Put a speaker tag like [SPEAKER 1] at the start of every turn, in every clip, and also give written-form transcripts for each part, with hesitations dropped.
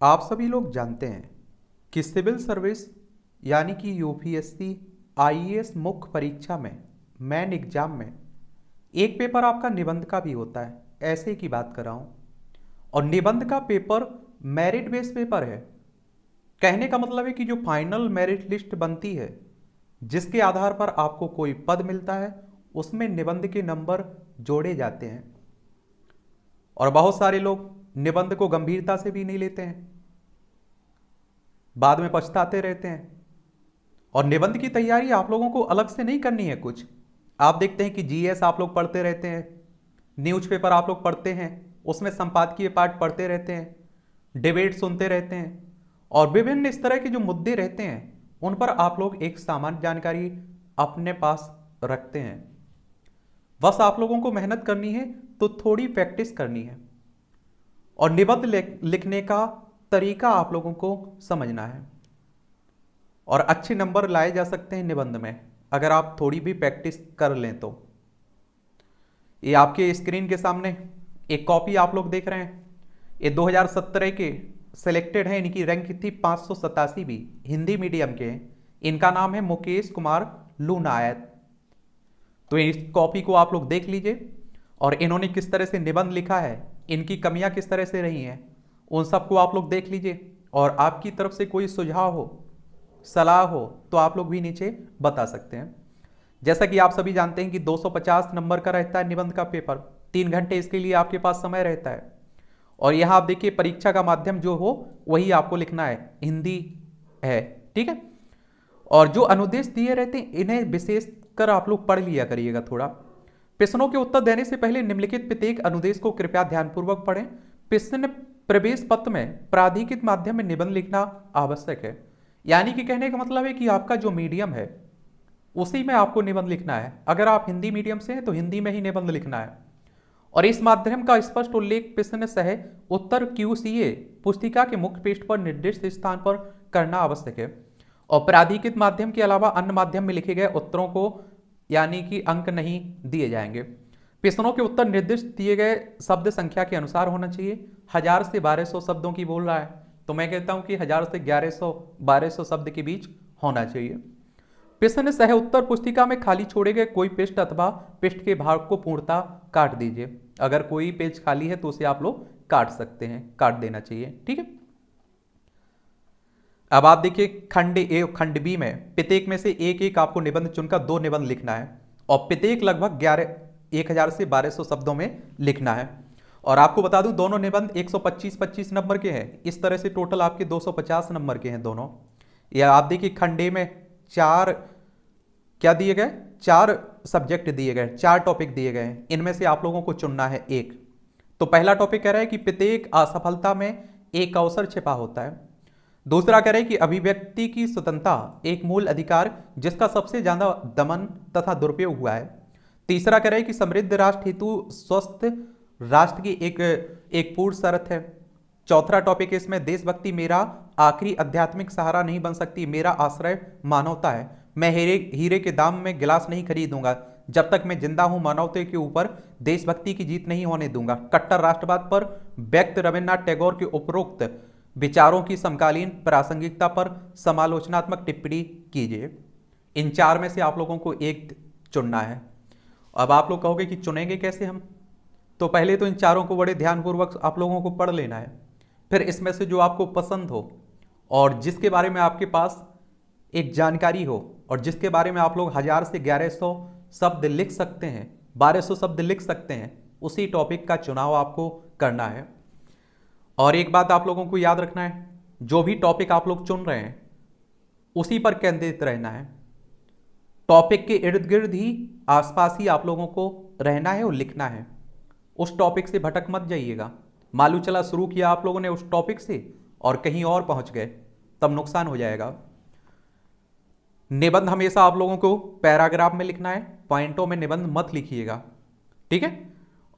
[SPEAKER 1] आप सभी लोग जानते हैं कि सिविल सर्विस यानी कि यूपीएससी आईएएस मुख्य परीक्षा में मेन एग्जाम में एक पेपर आपका निबंध का भी होता है। ऐसे की बात कर रहा हूँ। और निबंध का पेपर मेरिट बेस्ड पेपर है। कहने का मतलब है कि जो फाइनल मेरिट लिस्ट बनती है, जिसके आधार पर आपको कोई पद मिलता है, उसमें निबंध के नंबर जोड़े जाते हैं। और बहुत सारे लोग निबंध को गंभीरता से भी नहीं लेते हैं, बाद में पछताते रहते हैं। और निबंध की तैयारी आप लोगों को अलग से नहीं करनी है कुछ। आप देखते हैं कि जीएस आप लोग पढ़ते रहते हैं, न्यूज़पेपर आप लोग पढ़ते हैं, उसमें संपादकीय पाठ पढ़ते रहते हैं, डिबेट सुनते रहते हैं, और विभिन्न इस तरह के जो मुद्दे रहते हैं उन पर आप लोग एक सामान्य जानकारी अपने पास रखते हैं। बस आप लोगों को मेहनत करनी है, तो थोड़ी प्रैक्टिस करनी है, और निबंध लिखने का तरीका आप लोगों को समझना है। और अच्छे नंबर लाए जा सकते हैं निबंध में अगर आप थोड़ी भी प्रैक्टिस कर लें तो। ये आपके स्क्रीन के सामने एक कॉपी आप लोग देख रहे हैं, ये 2017 के सिलेक्टेड हैं। इनकी रैंक थी 587 भी, हिंदी मीडियम के हैं। इनका नाम है मुकेश कुमार लूनायत। तो इस कॉपी को आप लोग देख लीजिए, और इन्होंने किस तरह से निबंध लिखा है, इनकी कमियां किस तरह से रही हैं, उन सबको आप लोग देख लीजिए। और आपकी तरफ से कोई सुझाव हो, सलाह हो, तो आप लोग भी नीचे बता सकते हैं। जैसा कि आप सभी जानते हैं कि 250 नंबर का रहता है निबंध का पेपर। 3 घंटे इसके लिए आपके पास समय रहता है। और यहाँ आप देखिए, परीक्षा का माध्यम जो हो वही आपको लिखना है, हिंदी है, ठीक है। और जो अनुदेश दिए रहते हैं इन्हें विशेष कर आप लोग पढ़ लिया करिएगा थोड़ा। प्रश्नों के उत्तर देने से पहले निम्नलिखित प्रत्येक अनुदेश को कृपया ध्यानपूर्वक पढ़ें। प्रश्न प्रवेश पत्र में प्राधिकृत माध्यम में निबंध लिखना आवश्यक है। यानी कि कहने का मतलब है कि आपका जो मीडियम है उसी में आपको निबंध लिखना है। अगर आप हिंदी मीडियम से हैं तो हिंदी में ही निबंध लिखना है। और इस माध्यम का स्पष्ट उल्लेख प्रश्न सह उत्तर क्यूसीए पुस्तिका के मुख्य पृष्ठ पर निर्दिष्ट स्थान पर करना आवश्यक है। और प्राधिकृत माध्यम के अलावा अन्य माध्यम में लिखे गए उत्तरों को यानी कि अंक नहीं दिए जाएंगे। प्रश्नों के उत्तर निर्दिष्ट दिए गए शब्द संख्या के अनुसार होना चाहिए। 1000 से 1200 शब्दों की बोल रहा है, तो मैं कहता हूं कि 1000 से 1100-1200 शब्द के बीच होना चाहिए। प्रश्न सह उत्तर पुस्तिका में खाली छोड़े गए कोई पृष्ठ अथवा पृष्ठ के भाग को पूर्णतः काट दीजिए। अगर कोई पेज खाली है तो उसे आप लोग काट सकते हैं, काट देना चाहिए, ठीक है। अब आप देखिए, खंड ए और खंड बी में प्रत्येक में से एक एक आपको निबंध चुनकर 2 निबंध लिखना है, और प्रत्येक लगभग 1000 से 1200 शब्दों में लिखना है। और आपको बता दूं, दोनों निबंध 125-25 नंबर के हैं। इस तरह से टोटल आपके 250 नंबर के हैं दोनों। या आप देखिए, खंड ए में 4 क्या दिए गए, 4 सब्जेक्ट दिए गए, 4 टॉपिक दिए गए हैं। इनमें से आप लोगों को चुनना है एक। तो पहला टॉपिक कह रहा है कि प्रत्येक असफलता में एक अवसर छिपा होता है। दूसरा कह रहे हैं कि अभिव्यक्ति की स्वतंत्रता एक मूल अधिकार जिसका सबसे ज्यादा दमन तथा दुरुपयोग हुआ है। तीसरा कह रहे हैं कि समृद्ध राष्ट्र हेतु स्वस्थ राष्ट्र की एक पूर्ण शर्त है। चौथा टॉपिक इसमें देशभक्ति मेरा आखिरी आध्यात्मिक सहारा नहीं बन सकती, मेरा आश्रय मानवता है। मैं हीरे के दाम में गिलास नहीं खरीदूंगा, जब तक मैं जिंदा हूं मानवता के ऊपर देशभक्ति की जीत नहीं होने दूंगा। कट्टर राष्ट्रवाद पर व्यक्त रविन्द्रनाथ टैगोर के उपरोक्त विचारों की समकालीन प्रासंगिकता पर समालोचनात्मक टिप्पणी कीजिए। इन 4 में से आप लोगों को एक चुनना है। अब आप लोग कहोगे कि चुनेंगे कैसे हम? तो पहले तो इन 4 को बड़े ध्यानपूर्वक आप लोगों को पढ़ लेना है। फिर इसमें से जो आपको पसंद हो और जिसके बारे में आपके पास एक जानकारी हो और जिसके बारे में आप लोग 1000 से 1100 शब्द लिख सकते हैं, 1200 शब्द लिख सकते हैं, उसी टॉपिक का चुनाव आपको करना है। और एक बात आप लोगों को याद रखना है, जो भी टॉपिक आप लोग चुन रहे हैं उसी पर केंद्रित रहना है। टॉपिक के इर्द गिर्द ही, आसपास ही आप लोगों को रहना है और लिखना है। उस टॉपिक से भटक मत जाइएगा। मालूम चला शुरू किया आप लोगों ने उस टॉपिक से और कहीं और पहुंच गए, तब नुकसान हो जाएगा। निबंध हमेशा आप लोगों को पैराग्राफ में लिखना है, पॉइंटों में निबंध मत लिखिएगा, ठीक है।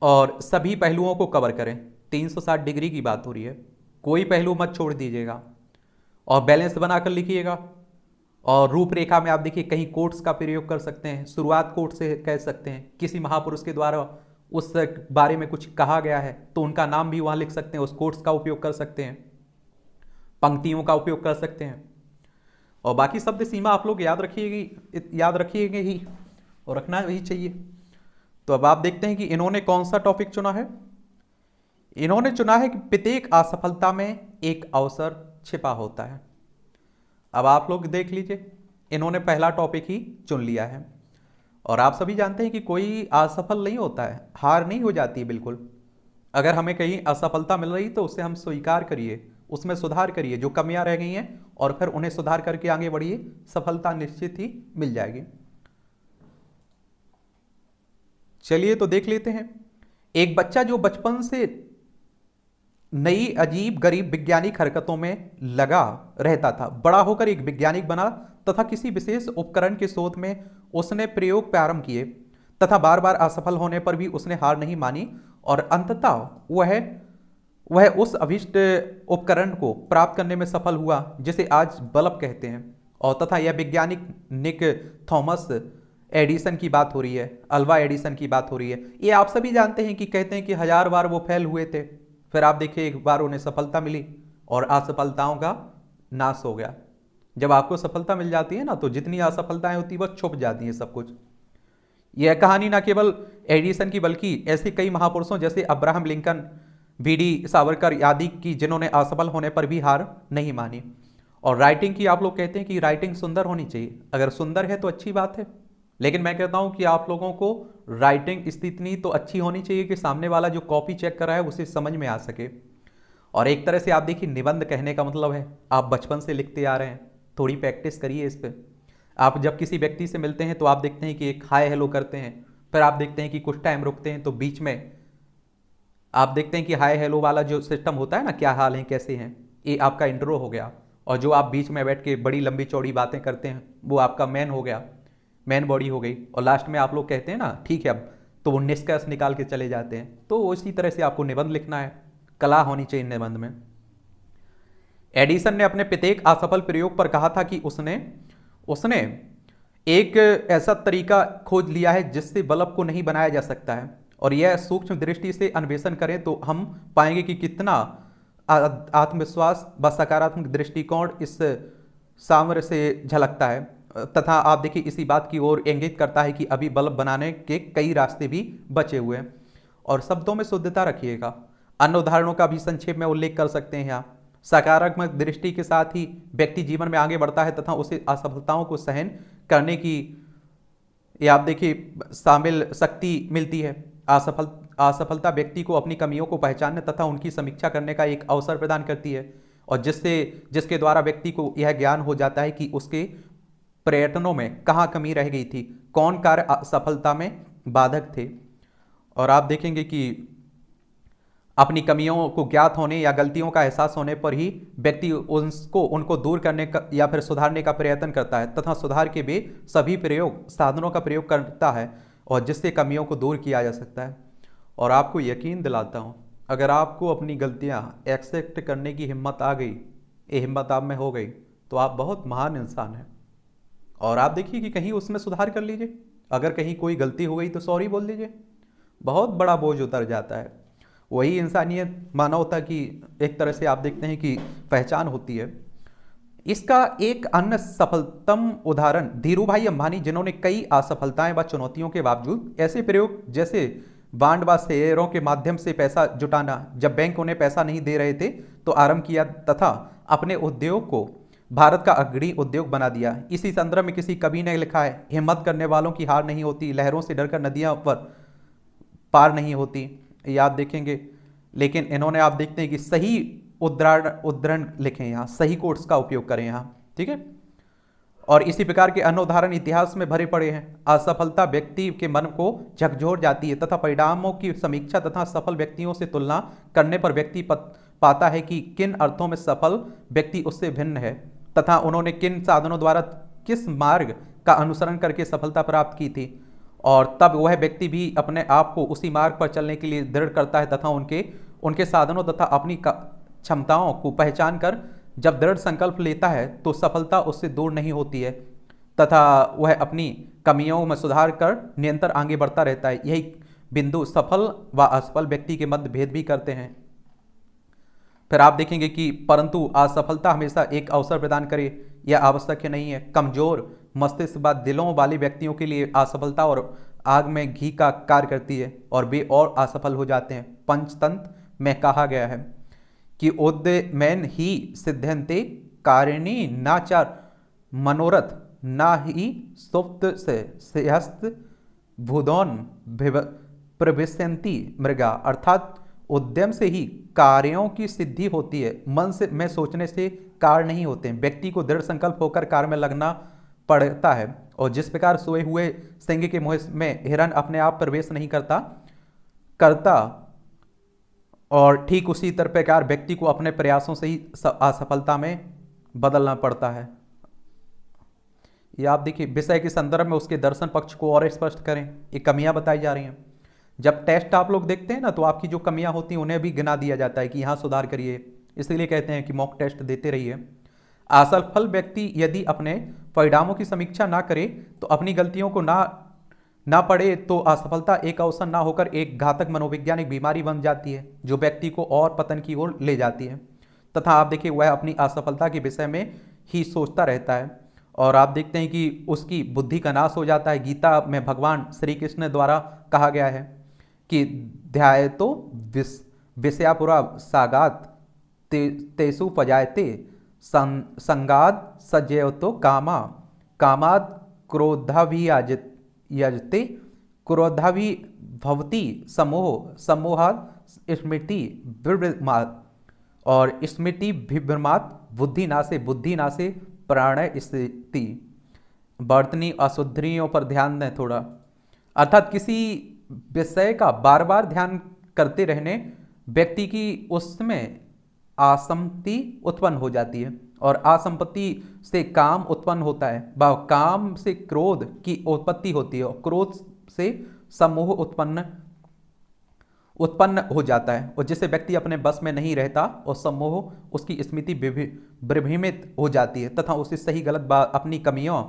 [SPEAKER 1] और सभी पहलुओं को कवर करें। 360 डिग्री की बात हो रही है, कोई पहलू मत छोड़ दीजिएगा। और बैलेंस बनाकर लिखिएगा। और रूपरेखा में आप देखिए, कहीं कोट्स का प्रयोग कर सकते हैं, शुरुआत कोट से कह सकते हैं। किसी महापुरुष के द्वारा उस बारे में कुछ कहा गया है तो उनका नाम भी वहां लिख सकते हैं, उस कोट्स का उपयोग कर सकते हैं। पंक्तियों का उपयोग कर सकते हैं। और बाकी शब्द सीमा आप लोग याद रखिएगा ही, और रखना ही चाहिए। तो अब आप देखते हैं कि इन्होंने कौन सा टॉपिक चुना है। इन्होंने चुना है कि प्रत्येक असफलता में एक अवसर छिपा होता है। अब आप लोग देख लीजिए, इन्होंने पहला टॉपिक ही चुन लिया है। और आप सभी जानते हैं कि कोई असफल नहीं होता है, हार नहीं हो जाती है बिल्कुल। अगर हमें कहीं असफलता मिल रही तो उसे हम स्वीकार करिए, उसमें सुधार करिए, जो कमियां रह गई हैं और फिर उन्हें सुधार करके आगे बढ़िए, सफलता निश्चित ही मिल जाएगी। चलिए तो देख लेते हैं। एक बच्चा जो बचपन से नई अजीब गरीब वैज्ञानिक हरकतों में लगा रहता था, बड़ा होकर एक वैज्ञानिक बना तथा किसी विशेष उपकरण की शोध में उसने प्रयोग प्रारंभ किए तथा बार बार असफल होने पर भी उसने हार नहीं मानी और अंततः वह उस अभिष्ट उपकरण को प्राप्त करने में सफल हुआ जिसे आज बल्ब कहते हैं। और तथा यह वैज्ञानिक निक थॉमस एडिसन की बात हो रही है, अल्वा एडिसन की बात हो रही है। ये आप सभी जानते हैं कि कहते हैं कि 1000 बार वो फेल हुए थे, फिर आप देखिए एक बार उन्हें सफलता मिली और असफलताओं का नाश हो गया। जब आपको सफलता मिल जाती है ना, तो जितनी असफलताएं होती है वह छुप जाती है सब कुछ। यह कहानी ना केवल एडिसन की बल्कि ऐसे कई महापुरुषों जैसे अब्राहम लिंकन, वीडी सावरकर आदि की, जिन्होंने असफल होने पर भी हार नहीं मानी। और राइटिंग की आप लोग कहते हैं कि राइटिंग सुंदर होनी चाहिए, अगर सुंदर है तो अच्छी बात है, लेकिन मैं कहता हूं कि आप लोगों को राइटिंग इतनी तो अच्छी होनी चाहिए कि सामने वाला जो कॉपी चेक कर रहा है उसे समझ में आ सके। और एक तरह से आप देखिए, निबंध कहने का मतलब है आप बचपन से लिखते आ रहे हैं, थोड़ी प्रैक्टिस करिए इस पर। आप जब किसी व्यक्ति से मिलते हैं तो आप देखते हैं कि एक हाय हेलो करते हैं, फिर आप देखते हैं कि कुछ टाइम रुकते हैं, तो बीच में आप देखते हैं कि हाय हेलो वाला जो सिस्टम होता है ना, क्या हाल है कैसे हैं, ये आपका इंट्रो हो गया। और जो आप बीच में बैठ के बड़ी लंबी चौड़ी बातें करते हैं वो आपका मेन हो गया, मेन बॉडी हो गई। और लास्ट में आप लोग कहते हैं ना ठीक है अब, तो वो निष्कर्ष निकाल के चले जाते हैं। तो उसी तरह से आपको निबंध लिखना है, कला होनी चाहिए निबंध में। एडिसन ने अपने प्रत्येक असफल प्रयोग पर कहा था कि उसने एक ऐसा तरीका खोज लिया है जिससे बल्ब को नहीं बनाया जा सकता है। और यह सूक्ष्म दृष्टि से अन्वेषण करें तो हम पाएंगे कि कितना आत्मविश्वास व सकारात्मक दृष्टिकोण इस सामर्थ्य से झलकता है। तथा आप देखिए इसी बात की ओर इंगित करता है कि अभी बल्ब बनाने के कई रास्ते भी बचे हुए हैं। और शब्दों में शुद्धता रखिएगा। अन्य उदाहरणों का भी संक्षेप में उल्लेख कर सकते हैं यहाँ। सकारात्मक दृष्टि के साथ ही व्यक्ति जीवन में आगे बढ़ता है तथा उसे असफलताओं को सहन करने की, ये आप देखिए, शामिल शक्ति मिलती है। असफलता व्यक्ति को अपनी कमियों को पहचानने तथा उनकी समीक्षा करने का एक अवसर प्रदान करती है, और जिसके द्वारा व्यक्ति को यह ज्ञान हो जाता है कि उसके प्रयत्नों में कहाँ कमी रह गई थी, कौन कार्य असफलता में बाधक थे। और आप देखेंगे कि अपनी कमियों को ज्ञात होने या गलतियों का एहसास होने पर ही व्यक्ति उनको दूर करने का या फिर सुधारने का प्रयत्न करता है तथा सुधार के वे सभी साधनों का प्रयोग करता है और जिससे कमियों को दूर किया जा सकता है। और आपको यकीन दिलाता हूँ, अगर आपको अपनी गलतियाँ एक्सेप्ट करने की हिम्मत आ गई, ये हिम्मत आप में हो गई, तो आप बहुत महान इंसान हैं। और आप देखिए कि कहीं उसमें सुधार कर लीजिए, अगर कहीं कोई गलती हो गई तो सॉरी बोल दीजिए, बहुत बड़ा बोझ उतर जाता है। वही इंसानियत, मानवता की एक तरह से आप देखते हैं कि पहचान होती है। इसका एक अन्य सफलतम उदाहरण धीरूभाई अंबानी, जिन्होंने कई असफलताएं व चुनौतियों के बावजूद ऐसे प्रयोग जैसे बांड व शेयरों के माध्यम से पैसा जुटाना, जब बैंक उन्हें पैसा नहीं दे रहे थे तो आरंभ किया तथा अपने उद्योग को भारत का अग्रणी उद्योग बना दिया। इसी संदर्भ में किसी कवि ने लिखा है, हिम्मत करने वालों की हार नहीं होती, लहरों से डरकर नदियां पर पार नहीं होती। ये आप देखेंगे, लेकिन इन्होंने आप देखते हैं कि सही उद्धरण लिखें, यहाँ सही कोट्स का उपयोग करें यहाँ, ठीक है। और इसी प्रकार के अन्य उदाहरण इतिहास में भरे पड़े हैं। असफलता व्यक्ति के मन को झकझोर जाती है तथा परिणामों की समीक्षा तथा सफल व्यक्तियों से तुलना करने पर व्यक्ति पाता है कि किन अर्थों में सफल व्यक्ति उससे भिन्न है तथा उन्होंने किन साधनों द्वारा किस मार्ग का अनुसरण करके सफलता प्राप्त की थी। और तब वह व्यक्ति भी अपने आप को उसी मार्ग पर चलने के लिए दृढ़ करता है तथा उनके साधनों तथा अपनी क्षमताओं को पहचान कर जब दृढ़ संकल्प लेता है तो सफलता उससे दूर नहीं होती है तथा वह अपनी कमियों में सुधार कर निरंतर आगे बढ़ता रहता है। यही बिंदु सफल व असफल व्यक्ति के मध्य भेद भी करते हैं। फिर आप देखेंगे कि परंतु असफलता हमेशा एक अवसर प्रदान करे यह आवश्यक नहीं है। कमजोर मस्तिष्क व दिलों वाले व्यक्तियों के लिए असफलता और आग में घी का कार्य करती है और वे और असफल हो जाते हैं। पंचतंत्र में कहा गया है कि उद्यमैन ही सिद्ध्यन्ते कारिणी नाचार मनोरथ ना ही सुप्त से सेहस्त भूदौन प्रविशन्ति मृगा, अर्थात उद्यम से ही कार्यों की सिद्धि होती है, मन से में सोचने से कार्य नहीं होते हैं। व्यक्ति को दृढ़ संकल्प होकर कार्य में लगना पड़ता है और जिस प्रकार सोए हुए सिंह के मुंह में हिरन अपने आप प्रवेश नहीं करता और ठीक उसी तरह प्रकार व्यक्ति को अपने प्रयासों से ही असफलता में बदलना पड़ता है। ये आप देखिए विषय के संदर्भ में उसके दर्शन पक्ष को और स्पष्ट करें, ये कमियां बताई जा रही हैं। जब टेस्ट आप लोग देखते हैं ना तो आपकी जो कमियां होती हैं उन्हें भी गिना दिया जाता है कि यहाँ सुधार करिए, इसीलिए कहते हैं कि मॉक टेस्ट देते रहिए। असफल व्यक्ति यदि अपने परिणामों की समीक्षा ना करे तो अपनी गलतियों को ना पड़े तो असफलता एक अवसर ना होकर एक घातक मनोवैज्ञानिक बीमारी बन जाती है जो व्यक्ति को और पतन की ओर ले जाती है तथा आप देखिए वह अपनी असफलता के विषय में ही सोचता रहता है और आप देखते हैं कि उसकी बुद्धि का नाश हो जाता है। गीता में भगवान श्री कृष्ण द्वारा कहा गया है कि ध्यायतो विषयापुरा सागात तेसु पजायते संगाद सजयतो कामाद क्रोधाभियजते क्रोधाभि भवति समोहाद स्मृति विभ्रमात् और स्मृति विभ्रमात् बुद्धि नासे प्राणय स्थिति। वर्तनी अशुद्धियों पर ध्यान दें थोड़ा, अर्थात किसी विषय का बार बार ध्यान करते रहने व्यक्ति की उसमें असंपत्ति उत्पन्न हो जाती है और असंपत्ति से काम उत्पन्न होता है, वह काम से क्रोध की उत्पत्ति होती है और क्रोध से सम्मोह उत्पन्न हो जाता है और जिससे व्यक्ति अपने बस में नहीं रहता और सम्मोह उसकी स्मृति विभ्रमित हो जाती है तथा उसे सही गलत अपनी कमियों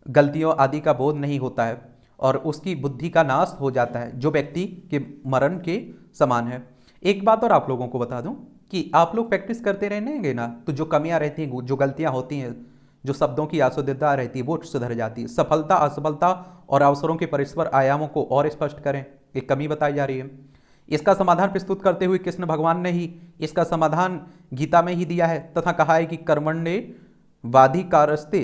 [SPEAKER 1] गलतियों आदि का बोध नहीं होता है और उसकी बुद्धि का नाश हो जाता है जो व्यक्ति के मरण के समान है। एक बात और आप लोगों को बता दूं कि आप लोग प्रैक्टिस करते रहेंगे ना तो जो कमियां रहती हैं, जो गलतियां होती हैं, जो शब्दों की अशुद्धता रहती है वो सुधर जाती है। सफलता असफलता और अवसरों के परस्पर आयामों को और स्पष्ट करें, एक कमी बताई जा रही है। इसका समाधान प्रस्तुत करते हुए कृष्ण भगवान ने ही इसका समाधान गीता में ही दिया है तथा कहा है कि कर्मण्ये वाधिकारस्ते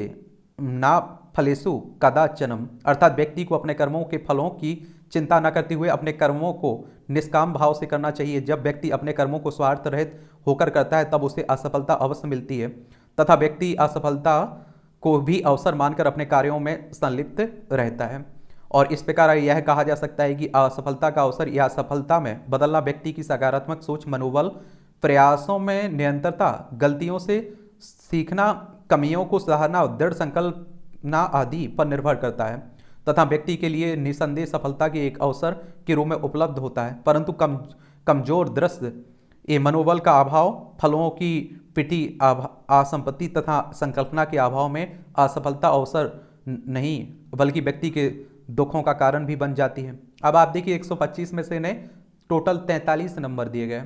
[SPEAKER 1] ना फलेषु कदाचनम, अर्थात व्यक्ति को अपने कर्मों के फलों की चिंता न करते हुए अपने कर्मों को निष्काम भाव से करना चाहिए। जब व्यक्ति अपने कर्मों को स्वार्थ रहित होकर करता है तब उसे असफलता अवश्य मिलती है तथा व्यक्ति असफलता को भी अवसर मानकर अपने कार्यों में संलिप्त रहता है और इस प्रकार यह कहा जा सकता है कि असफलता का अवसर या सफलता में बदलना व्यक्ति की सकारात्मक सोच, मनोबल, प्रयासों में निरंतरता, गलतियों से सीखना, कमियों को सुधारना, दृढ़ संकल्पना आदि पर निर्भर करता है तथा व्यक्ति के लिए निसंदेह सफलता के एक अवसर के रूप में उपलब्ध होता है। परंतु कमजोर दृश्य ये मनोबल का अभाव, फलों की पिटी असंपत्ति तथा संकल्पना के अभाव में असफलता अवसर नहीं बल्कि व्यक्ति के दुखों का कारण भी बन जाती है। अब आप देखिए 125 में से इन्हें टोटल 43 नंबर दिए गए,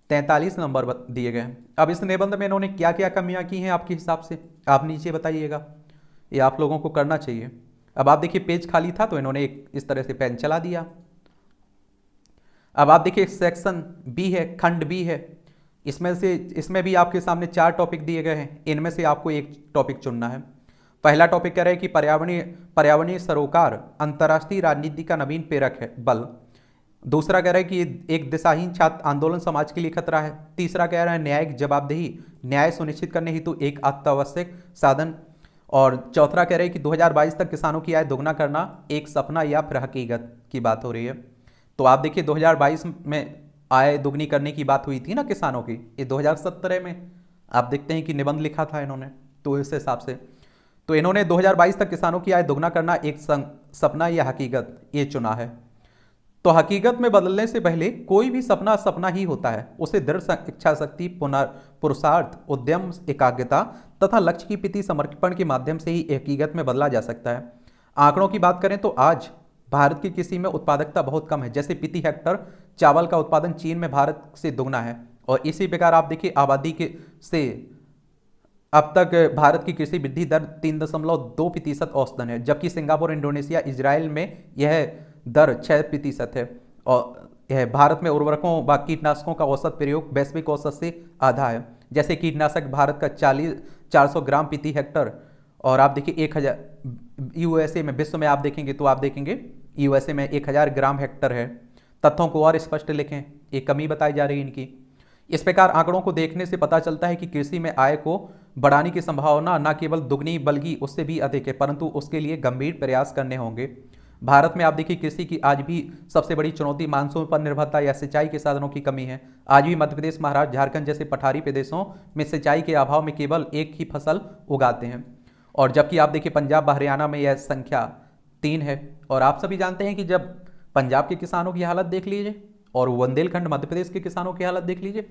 [SPEAKER 1] 43 नंबर दिए गए। अब इस निबंध में इन्होंने क्या क्या कमियां की हैं आपके हिसाब से आप नीचे बताइएगा, ये आप लोगों को करना चाहिए। अब आप देखिए पेज खाली था तो इन्होंने एक इस तरह से पेन चला दिया। अब आप देखिए सेक्शन बी है, खंड बी है, इसमें भी आपके सामने 4 टॉपिक दिए गए हैं, इनमें से आपको एक टॉपिक चुनना है। पहला टॉपिक कह रहा है कि पर्यावरणीय सरोकार अंतर्राष्ट्रीय राजनीति का नवीन प्रेरक है बल। दूसरा कह रहा है कि एक दिशाहीन छात्र आंदोलन समाज के लिए खतरा है। तीसरा कह रहा है न्यायिक जवाबदेही न्याय सुनिश्चित करने हेतु एक अत्यावश्यक साधन। और चौथा कह रहे हैं कि 2022 तक किसानों की आय दोगुना करना एक सपना या फिर हकीकत की बात हो रही है। तो आप देखिए 2022 में आय दोगुनी करने की बात हुई थी ना किसानों की, ये 2017 में आप देखते हैं कि निबंध लिखा था इन्होंने, तो इस हिसाब से तो इन्होंने 2022 तक किसानों की आय दोगुना करना एक सपना या हकीकत ये चुना है। तो हकीकत में बदलने से पहले कोई भी सपना सपना ही होता है, उसे दृढ़ इच्छा शक्ति, पुरुषार्थ, उद्यम, एकाग्रता तथा लक्ष्य की प्रति समर्पण के माध्यम से ही हकीकत में बदला जा सकता है। आंकड़ों की बात करें तो आज भारत की कृषि में उत्पादकता बहुत कम है। जैसे प्रति हेक्टर चावल का उत्पादन चीन में भारत से दोगुना है और इसी प्रकार आप देखिए आबादी के से अब तक भारत की कृषि वृद्धि दर 3.2% औसतन है, जबकि सिंगापुर, इंडोनेशिया, इजराइल में यह दर 6% है। और यह भारत में उर्वरकों व कीटनाशकों का औसत प्रयोग वैश्विक औसत से आधा है। जैसे कीटनाशक भारत का 400 ग्राम प्रति हेक्टर, और आप देखिए 1000 यूएसए में, विश्व में आप देखेंगे तो आप देखेंगे यूएसए में 1000 ग्राम हेक्टर है। तथ्यों को और स्पष्ट लिखें, एक कमी बताई जा रही है इनकी। इस प्रकार आंकड़ों को देखने से पता चलता है कि कृषि में आय को बढ़ाने की संभावना न केवल दुगनी बल्कि उससे भी अधिक है, परंतु उसके लिए गंभीर प्रयास करने होंगे। भारत में आप देखिए कृषि की आज भी सबसे बड़ी चुनौती मानसून पर निर्भरता या सिंचाई के साधनों की कमी है। आज भी मध्य प्रदेश, महाराष्ट्र, झारखंड जैसे पठारी प्रदेशों में सिंचाई के अभाव में केवल एक ही फसल उगाते हैं, और जबकि आप देखिए पंजाब व हरियाणा में यह संख्या 3 है। और आप सभी जानते हैं कि जब पंजाब के किसानों की हालत देख लीजिए और बुंदेलखंड मध्य प्रदेश के किसानों की हालत देख लीजिए।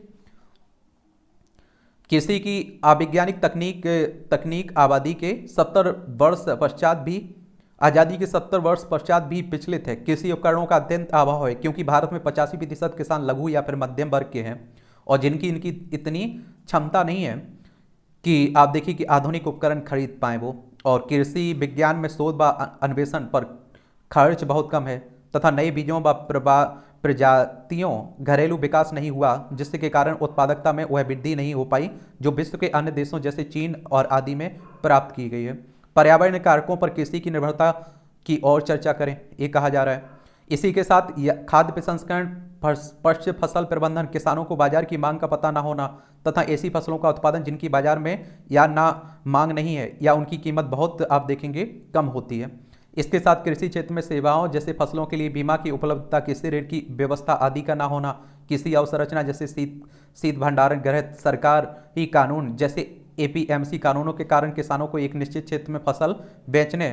[SPEAKER 1] कृषि की अवैज्ञानिक तकनीक आबादी के 70 वर्ष पश्चात भी आज़ादी के 70 वर्ष पश्चात भी पिछलित है। कृषि उपकरणों का अत्यंत अभाव है, क्योंकि भारत में 85% किसान लघु या फिर मध्यम वर्ग के हैं, और जिनकी इनकी इतनी क्षमता नहीं है कि आप देखिए कि आधुनिक उपकरण खरीद पाएँ वो। और कृषि विज्ञान में शोध व अन्वेषण पर खर्च बहुत कम है, तथा नए बीजों व प्रजातियों घरेलू विकास नहीं हुआ, जिसके कारण उत्पादकता में वह वृद्धि नहीं हो पाई जो विश्व के अन्य देशों जैसे चीन और आदि में प्राप्त की गई है। पर्यावरण कारकों पर कृषि की निर्भरता की और चर्चा करें, ये कहा जा रहा है। इसी के साथ खाद्य प्रसंस्करण, पशु फसल प्रबंधन, किसानों को बाजार की मांग का पता न होना, तथा ऐसी फसलों का उत्पादन जिनकी बाजार में या ना मांग नहीं है या उनकी कीमत बहुत आप देखेंगे कम होती है। इसके साथ कृषि क्षेत्र में सेवाओं जैसे फसलों के लिए बीमा की उपलब्धता, कृषि ऋण की व्यवस्था आदि का ना होना, कृषि अवसंरचना जैसे शीत भंडारण गृह, सरकारी कानून जैसे एपीएमसी कानूनों के कारण किसानों को एक निश्चित क्षेत्र में फसल बेचने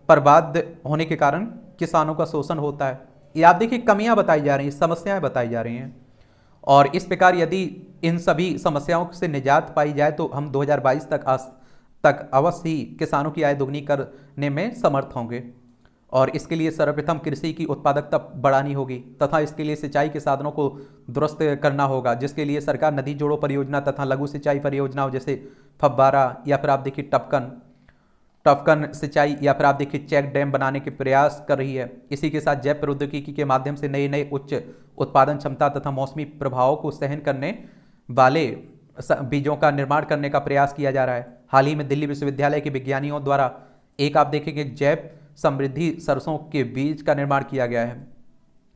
[SPEAKER 1] पर बाध्य होने के कारण किसानों का शोषण होता है। ये आप देखिए कमियां बताई जा रही हैं, समस्याएं बताई जा रही हैं। और इस प्रकार यदि इन सभी समस्याओं से निजात पाई जाए तो हम 2022 तक अवश्य ही किसानों की आय दोगुनी करने में समर्थ होंगे। और इसके लिए सर्वप्रथम कृषि की उत्पादकता बढ़ानी होगी, तथा इसके लिए सिंचाई के साधनों को दुरुस्त करना होगा, जिसके लिए सरकार नदी जोड़ों परियोजना तथा लघु सिंचाई परियोजनाओं जैसे फव्वारा या फिर आप देखिए टपकन सिंचाई या फिर आप देखिए चेक डैम बनाने के प्रयास कर रही है। इसी के साथ जैव प्रौद्योगिकी के माध्यम से नए नए उच्च उत्पादन क्षमता तथा मौसमी प्रभावों को सहन करने वाले बीजों का निर्माण करने का प्रयास किया जा रहा है। हाल ही में दिल्ली विश्वविद्यालय के विज्ञानियों द्वारा एक आप देखेंगे जैव समृद्धि सरसों के बीज का निर्माण किया गया है।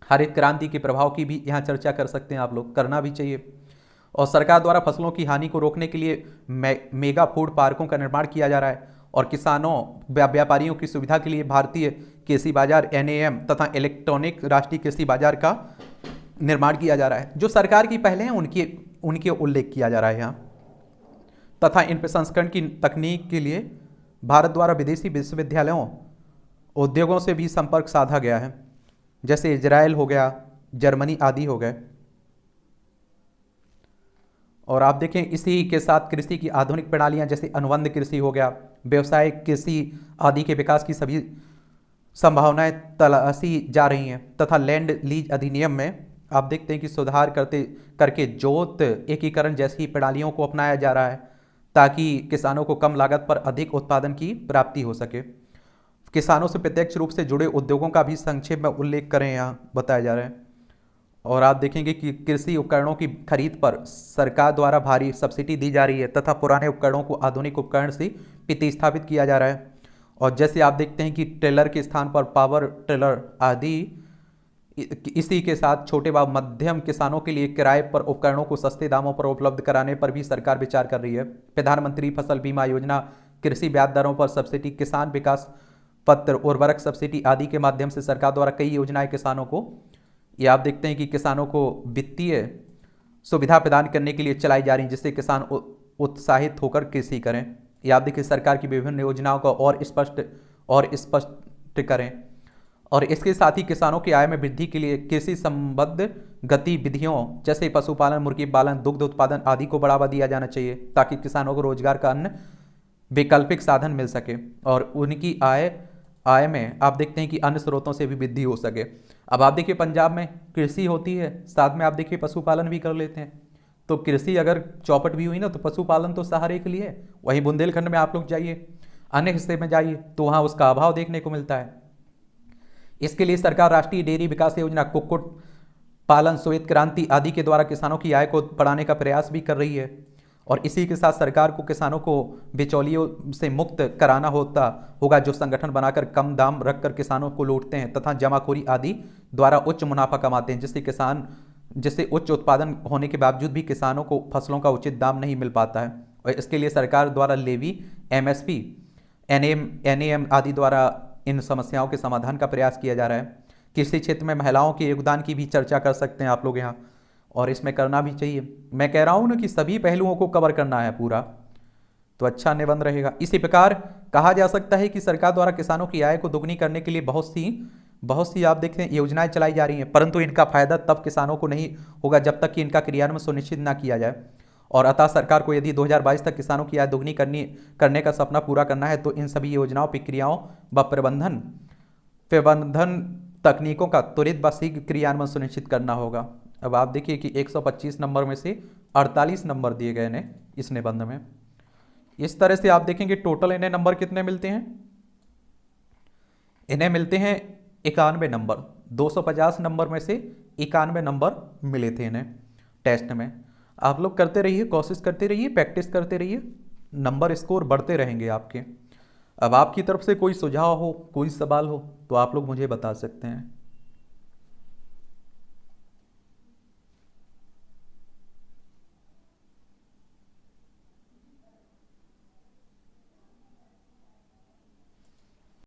[SPEAKER 1] हरित क्रांति के प्रभाव की भी यहाँ चर्चा कर सकते हैं आप लोग, करना भी चाहिए। और सरकार द्वारा फसलों की हानि को रोकने के लिए मेगा फूड पार्कों का निर्माण किया जा रहा है, और किसानों व्यापारियों की सुविधा के लिए भारतीय कृषि बाजार NAM तथा इलेक्ट्रॉनिक राष्ट्रीय कृषि बाजार का निर्माण किया जा रहा है। जो सरकार की पहले हैं उनके उल्लेख किया जा रहा है यहाँ। तथा इन प्रसंस्करण की तकनीक के लिए भारत द्वारा विदेशी विश्वविद्यालयों, उद्योगों से भी संपर्क साधा गया है, जैसे इजराइल हो गया, जर्मनी आदि हो गए। और आप देखें इसी के साथ कृषि की आधुनिक प्रणालियां जैसे अनुबंध कृषि हो गया, व्यावसायिक कृषि आदि के विकास की सभी संभावनाएं तलाशी जा रही हैं, तथा लैंड लीज अधिनियम में आप देखते हैं कि सुधार करके जोत एकीकरण जैसी प्रणालियों को अपनाया जा रहा है, ताकि किसानों को कम लागत पर अधिक उत्पादन की प्राप्ति हो सके। किसानों से प्रत्यक्ष रूप से जुड़े उद्योगों का भी संक्षेप में उल्लेख करें, यहाँ बताया जा रहा है। और आप देखेंगे कि कृषि उपकरणों की खरीद पर सरकार द्वारा भारी सब्सिडी दी जा रही है, तथा पुराने उपकरणों को आधुनिक उपकरण से प्रतिस्थापित किया जा रहा है। और जैसे आप देखते हैं कि ट्रेलर के स्थान पर पावर ट्रेलर आदि, इसी के साथ छोटे व मध्यम किसानों के लिए किराए पर उपकरणों को सस्ते दामों पर उपलब्ध कराने पर भी सरकार विचार कर रही है। प्रधानमंत्री फसल बीमा योजना, कृषि ब्याज दरों पर सब्सिडी, किसान विकास पत्र, उर्वरक सब्सिडी आदि के माध्यम से सरकार द्वारा कई योजनाएं किसानों को, ये आप देखते हैं कि किसानों को वित्तीय सुविधा प्रदान करने के लिए चलाई जा रही है, जिससे किसान उत्साहित होकर कृषि करें। ये आप देखिए सरकार की विभिन्न योजनाओं को और स्पष्ट करें। और इसके साथ ही किसानों की आय में वृद्धि के लिए कृषि संबद्ध गतिविधियों जैसे पशुपालन, मुर्गी पालन, दुग्ध उत्पादन आदि को बढ़ावा दिया जाना चाहिए, ताकि किसानों को रोजगार का अन्य वैकल्पिक साधन मिल सके और उनकी आय में आप देखते हैं कि अन्य स्रोतों से भी वृद्धि हो सके। अब आप देखिए पंजाब में कृषि होती है, साथ में आप देखिए पशुपालन भी कर लेते हैं, तो कृषि अगर चौपट भी हुई ना तो पशुपालन तो सहारे के लिए है। वहीं बुंदेलखंड में आप लोग जाइए, अन्य हिस्से में जाइए तो वहाँ उसका अभाव देखने को मिलता है। इसके लिए सरकार राष्ट्रीय डेयरी विकास योजना, कुक्कुट पालन, श्वेत क्रांति आदि के द्वारा किसानों की आय को बढ़ाने का प्रयास भी कर रही है। और इसी के साथ सरकार को किसानों को बिचौलियों से मुक्त कराना होगा, जो संगठन बनाकर कम दाम रखकर किसानों को लूटते हैं तथा जमाखोरी आदि द्वारा उच्च मुनाफा कमाते हैं, जिससे उच्च उत्पादन होने के बावजूद भी किसानों को फसलों का उचित दाम नहीं मिल पाता है। और इसके लिए सरकार द्वारा लेवी, एमएसपी, एनएम आदि द्वारा इन समस्याओं के समाधान का प्रयास किया जा रहा है। कृषि क्षेत्र में महिलाओं के योगदान की भी चर्चा कर सकते हैं आप लोग यहाँ, और इसमें करना भी चाहिए। मैं कह रहा हूँ ना कि सभी पहलुओं को कवर करना है पूरा, तो अच्छा निबंध रहेगा। इसी प्रकार कहा जा सकता है कि सरकार द्वारा किसानों की आय को दोगुनी करने के लिए बहुत सी आप देखते हैं योजनाएं चलाई जा रही हैं, परंतु इनका फायदा तब किसानों को नहीं होगा जब तक कि इनका क्रियान्वयन सुनिश्चित ना किया जाए। और अतः सरकार को यदि 2022 तक किसानों की आय दोगुनी करने का सपना पूरा करना है तो इन सभी योजनाओं, प्रक्रियाओं व प्रबंधन तकनीकों का त्वरित व शीघ्र क्रियान्वयन सुनिश्चित करना होगा। अब आप देखिए कि 125 नंबर में से 48 नंबर दिए गए हैं इस निबंध में। इस तरह से आप देखेंगे टोटल इन्हें नंबर कितने मिलते हैं, इन्हें मिलते हैं 91 नंबर। 250 नंबर में से 91 नंबर मिले थे इन्हें टेस्ट में। आप लोग करते रहिए, कोशिश करते रहिए, प्रैक्टिस करते रहिए, नंबर स्कोर बढ़ते रहेंगे आपके। अब आपकी तरफ से कोई सुझाव हो, कोई सवाल हो तो आप लोग मुझे बता सकते हैं।